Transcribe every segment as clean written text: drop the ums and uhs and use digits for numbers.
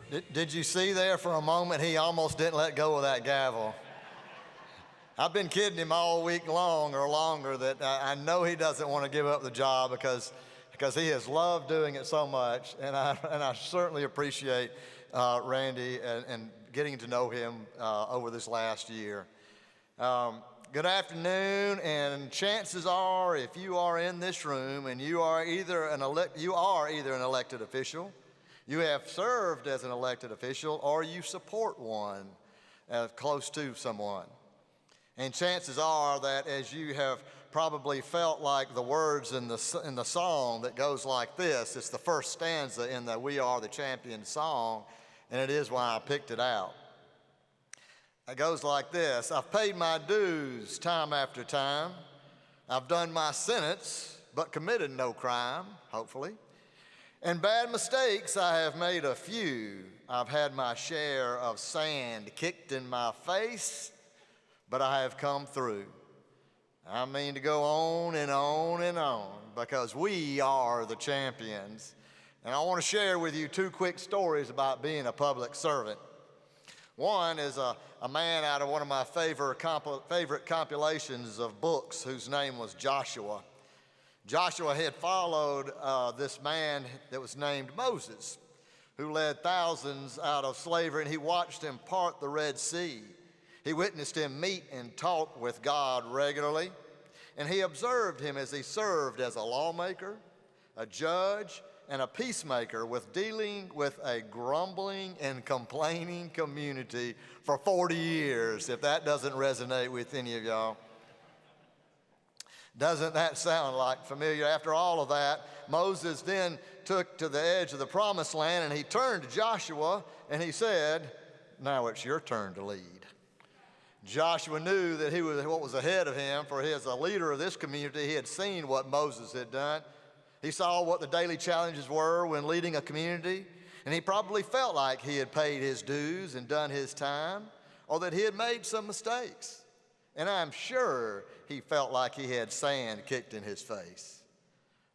Did you see there for a moment he almost didn't let go of that gavel? I've been kidding him all week long or longer that I know he doesn't want to give up the job because he has loved doing it so much, and I certainly appreciate Randy and getting to know him over this last year. Good afternoon, and chances are, if you are in this room and you are either an elected official, you have served as an elected official, or you support one close to someone. And chances are that as you have probably felt like the words in the song that goes like this, it's the first stanza in the We Are the Champion song, and it is why I picked it out. It goes like this: I've paid my dues time after time. I've done my sentence, but committed no crime, hopefully. And bad mistakes, I have made a few. I've had my share of sand kicked in my face, but I have come through. I mean to go on and on and on because we are the champions. And I want to share with you two quick stories about being a public servant. One is a man out of one of my favorite compilations of books whose name was Joshua. Joshua had followed this man that was named Moses, who led thousands out of slavery, and he watched him part the Red Sea. He witnessed him meet and talk with God regularly, and he observed him as he served as a lawmaker, a judge, and a peacemaker with dealing with a grumbling and complaining community for 40 years, if that doesn't resonate with any of y'all. Doesn't that sound like familiar? After all of that, Moses then took to the edge of the promised land, and he turned to Joshua and he said, "Now it's your turn to lead." Joshua knew that he was what was ahead of him, for he, as a leader of this community, he had seen what Moses had done. He saw what the daily challenges were when leading a community, and he probably felt like he had paid his dues and done his time, or that he had made some mistakes. And I'm sure he felt like he had sand kicked in his face.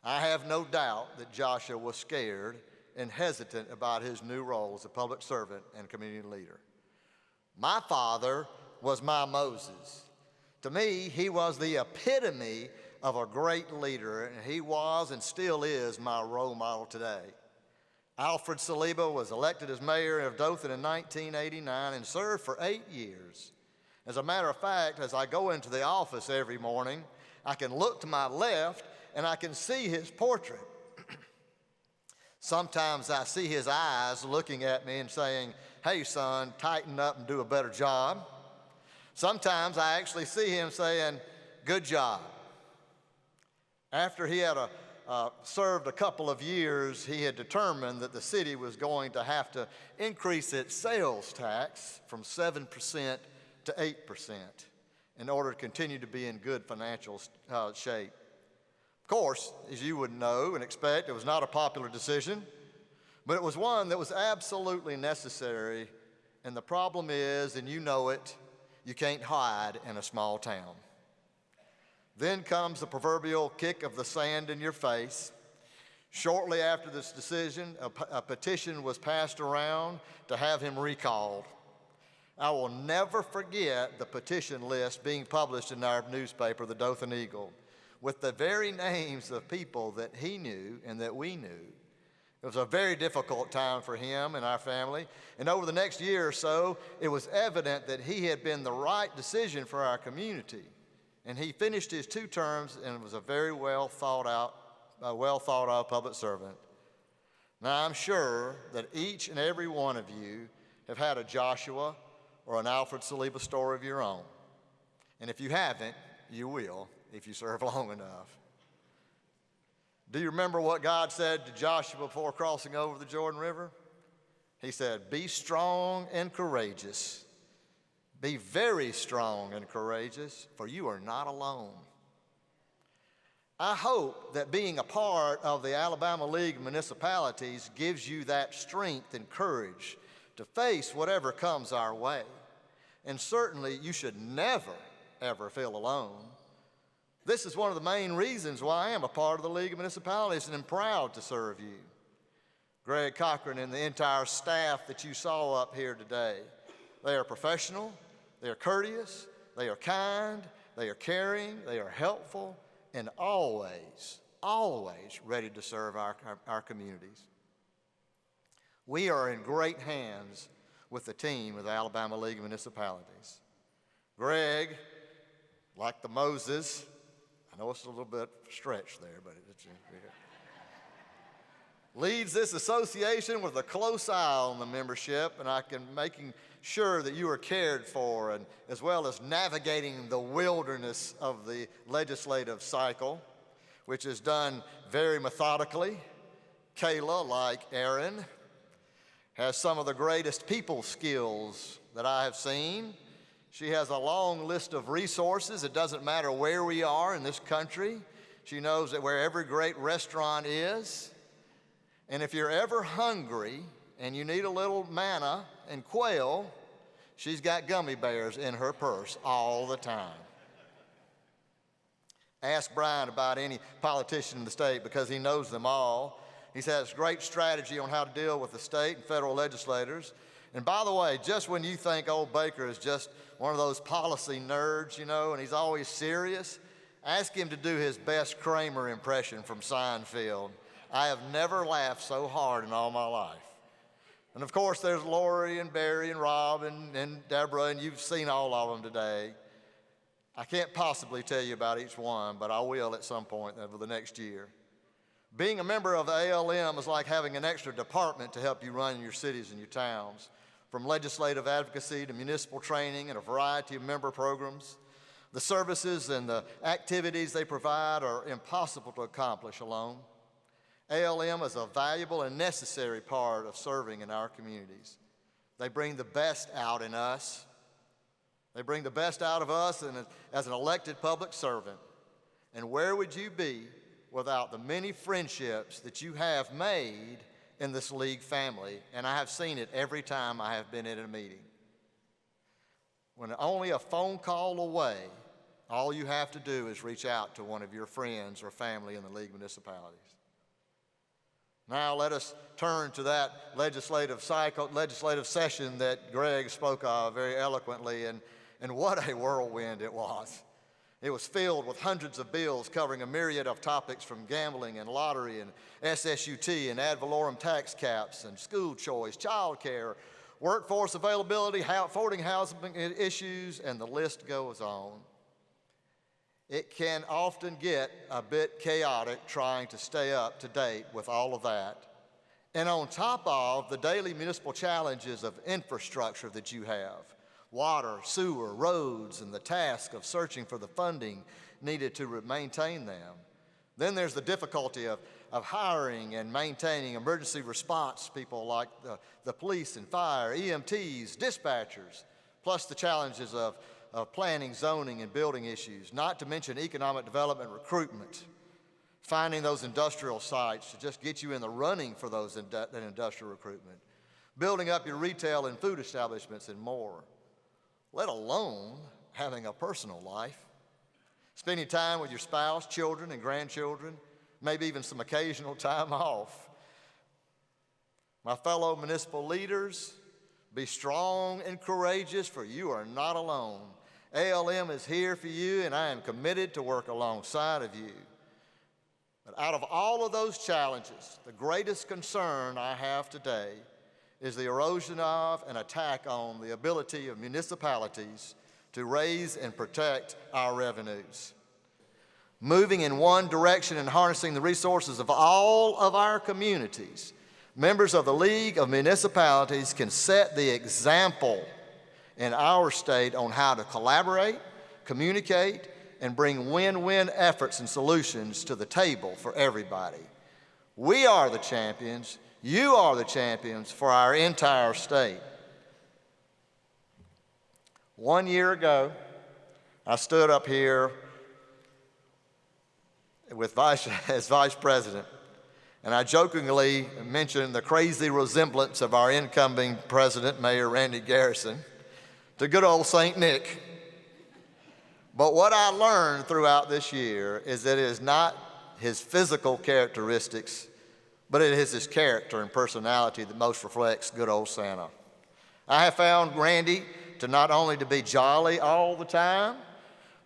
I have no doubt that Joshua was scared and hesitant about his new role as a public servant and community leader. My father was my Moses. To me, he was the epitome of a great leader, and he was and still is my role model today. Alfred Saliba was elected as mayor of Dothan in 1989 and served for 8 years. As a matter of fact, as I go into the office every morning, I can look to my left and I can see his portrait. Sometimes I see his eyes looking at me and saying, "Hey son, tighten up and do a better job." Sometimes I actually see him saying, "Good job." After he had served a couple of years, he had determined that the city was going to have to increase its sales tax from 7% to 8% in order to continue to be in good financial shape. Of course, as you would know and expect, it was not a popular decision, but it was one that was absolutely necessary. And the problem is, and you know it, you can't hide in a small town. Then comes the proverbial kick of the sand in your face. Shortly after this decision, a petition was passed around to have him recalled. I will never forget the petition list being published in our newspaper, the Dothan Eagle, with the very names of people that he knew and that we knew. It was a very difficult time for him and our family, and over the next year or so, it was evident that he had been the right decision for our community. And he finished his 2 terms and was a very well thought out public servant. Now, I'm sure that each and every one of you have had a Joshua or an Alfred Saliba story of your own. And if you haven't, you will if you serve long enough. Do you remember what God said to Joshua before crossing over the Jordan River? He said, "Be strong and courageous. Be very strong and courageous, for you are not alone." I hope that being a part of the Alabama League of Municipalities gives you that strength and courage to face whatever comes our way. And certainly you should never, ever feel alone. This is one of the main reasons why I am a part of the League of Municipalities and am proud to serve you. Greg Cochran and the entire staff that you saw up here today. They are professional, they are courteous, they are kind, they are caring, they are helpful, and always, always ready to serve our communities. We are in great hands with the team of the Alabama League of Municipalities. Greg, like the Moses, I know it's a little bit stretched there, but it's leads this association with a close eye on the membership, and making sure that you are cared for, and as well as navigating the wilderness of the legislative cycle, which is done very methodically. Kayla, like Aaron, has some of the greatest people skills that I have seen. She has a long list of resources. It doesn't matter where we are in this country. She knows that where every great restaurant is. And if you're ever hungry and you need a little manna and quail, she's got gummy bears in her purse all the time. Ask Brian about any politician in the state because he knows them all. He has great strategy on how to deal with the state and federal legislators. And by the way, just when you think old Baker is just one of those policy nerds, you know, and he's always serious, ask him to do his best Kramer impression from Seinfeld. I have never laughed so hard in all my life. And of course, there's Lori and Barry and Rob and Deborah, and you've seen all of them today. I can't possibly tell you about each one, but I will at some point over the next year. Being a member of the ALM is like having an extra department to help you run your cities and your towns, from legislative advocacy to municipal training and a variety of member programs. The services and the activities they provide are impossible to accomplish alone. ALM is a valuable and necessary part of serving in our communities. They bring the best out in us. They bring the best out of us as an elected public servant. And where would you be without the many friendships that you have made in this league family? And I have seen it every time I have been in a meeting. When only a phone call away, all you have to do is reach out to one of your friends or family in the League of Municipalities. Now let us turn to that legislative session that Greg spoke of very eloquently, and what a whirlwind it was. It was filled with hundreds of bills covering a myriad of topics from gambling and lottery and SSUT and ad valorem tax caps and school choice, child care, workforce availability, affording housing issues, and the list goes on. It can often get a bit chaotic trying to stay up to date with all of that. And on top of the daily municipal challenges of infrastructure that you have, water, sewer, roads, and the task of searching for the funding needed to maintain them. Then there's the difficulty of hiring and maintaining emergency response people like the police and fire, EMTs, dispatchers, plus the challenges of planning, zoning, and building issues, not to mention economic development recruitment, finding those industrial sites to just get you in the running for those industrial recruitment, building up your retail and food establishments and more, let alone having a personal life, spending time with your spouse, children, and grandchildren, maybe even some occasional time off. My fellow municipal leaders, be strong and courageous, for you are not alone. ALM is here for you, and I am committed to work alongside of you. But out of all of those challenges, the greatest concern I have today is the erosion of and attack on the ability of municipalities to raise and protect our revenues. Moving in one direction and harnessing the resources of all of our communities, members of the League of Municipalities can set the example in our state on how to collaborate, communicate, and bring win-win efforts and solutions to the table for everybody. We are the champions. You are the champions for our entire state. 1 year ago, I stood up here as vice president, and I jokingly mentioned the crazy resemblance of our incoming president, Mayor Randy Garrison, to good old St. Nick. But what I learned throughout this year is that it is not his physical characteristics, but it is his character and personality that most reflects good old Santa. I have found Randy to not only to be jolly all the time,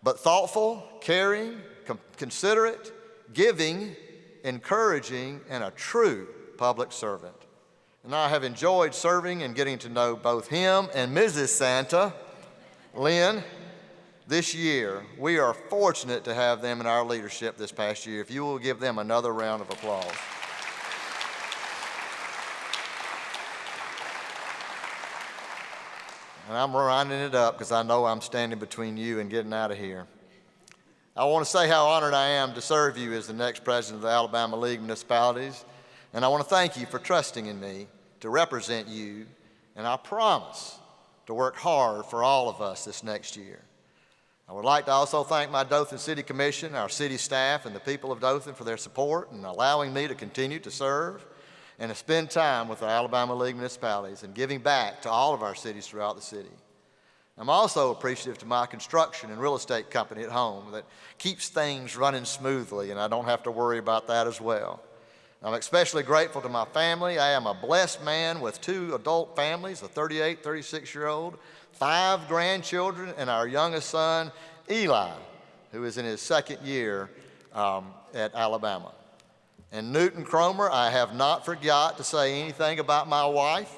but thoughtful, caring, considerate, giving, encouraging, and a true public servant. And I have enjoyed serving and getting to know both him and Mrs. Santa, Lynn, this year. We are fortunate to have them in our leadership this past year. If you will give them another round of applause. And I'm winding it up because I know I'm standing between you and getting out of here. I want to say how honored I am to serve you as the next president of the Alabama League of Municipalities. And I want to thank you for trusting in me to represent you. And I promise to work hard for all of us this next year. I would like to also thank my Dothan City Commission, our city staff, and the people of Dothan for their support and allowing me to continue to serve and to spend time with the Alabama League of Municipalities and giving back to all of our cities throughout the city. I'm also appreciative to my construction and real estate company at home that keeps things running smoothly, and I don't have to worry about that as well. I'm especially grateful to my family. I am a blessed man with 2 adult families, a 38, 36-year-old, 5 grandchildren, and our youngest son, Eli, who is in his 2nd year at Alabama. And Newton Cromer, I have not forgot to say anything about my wife.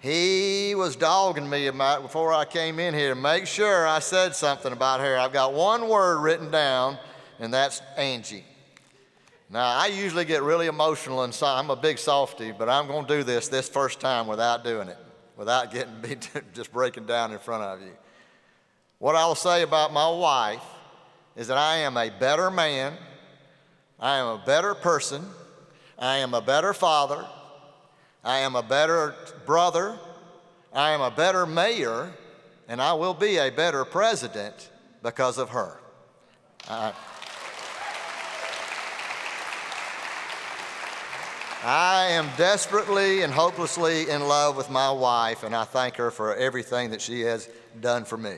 He was dogging me about before I came in here to make sure I said something about her. I've got one word written down, and that's Angie. Now, I usually get really emotional, and I'm a big softy, but I'm going to do this first time without doing it, without getting just breaking down in front of you. What I will say about my wife is that I am a better man, I am a better person, I am a better father, I am a better brother, I am a better mayor, and I will be a better president because of her. I am desperately and hopelessly in love with my wife, and I thank her for everything that she has done for me.